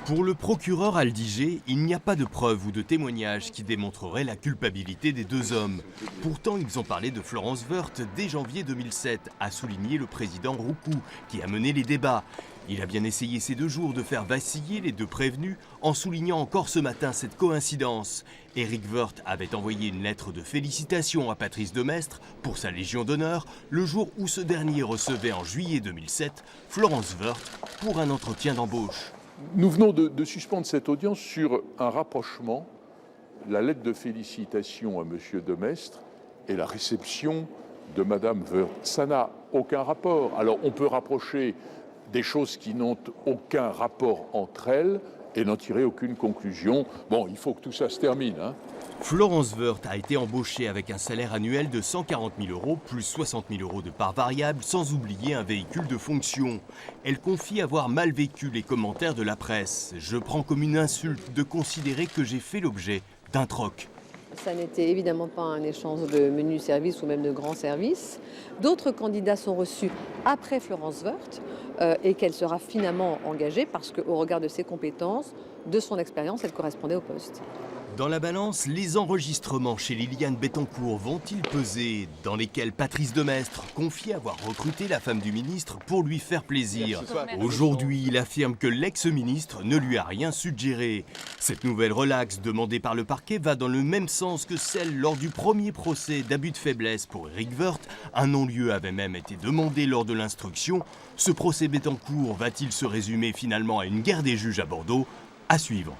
Pour le procureur Aldiger, il n'y a pas de preuves ou de témoignages qui démontreraient la culpabilité des deux hommes. Pourtant, ils ont parlé de Florence Woerth dès janvier 2007, a souligné le président Roucou, qui a mené les débats. Il a bien essayé ces 2 jours de faire vaciller les 2 prévenus en soulignant encore ce matin cette coïncidence. Éric Woerth avait envoyé une lettre de félicitations à Patrice Demestre pour sa Légion d'honneur le jour où ce dernier recevait en juillet 2007 Florence Woerth pour un entretien d'embauche. Nous venons de suspendre cette audience sur un rapprochement, la lettre de félicitations à M. Demestre et la réception de Mme Woerth. Ça n'a aucun rapport. Alors on peut rapprocher des choses qui n'ont aucun rapport entre elles et n'en tirer aucune conclusion. Bon, il faut que tout ça se termine. Florence Woerth a été embauchée avec un salaire annuel de 140 000 € plus 60 000 € de part variable, sans oublier un véhicule de fonction. Elle confie avoir mal vécu les commentaires de la presse. Je prends comme une insulte de considérer que j'ai fait l'objet d'un troc. Ça n'était évidemment pas un échange de menu service ou même de grand service. D'autres candidats sont reçus après Florence Woerth et qu'elle sera finalement engagée parce qu'au regard de ses compétences, de son expérience, elle correspondait au poste. Dans la balance, les enregistrements chez Liliane Bettencourt vont-ils peser, dans lesquels Patrice Demestre confie avoir recruté la femme du ministre pour lui faire plaisir. Aujourd'hui, il affirme que l'ex-ministre ne lui a rien suggéré. Cette nouvelle relaxe demandée par le parquet va dans le même sens que celle lors du premier procès d'abus de faiblesse pour Éric Woerth. Un non-lieu avait même été demandé lors de l'instruction. Ce procès Bettencourt va-t-il se résumer finalement à une guerre des juges à Bordeaux? À suivre.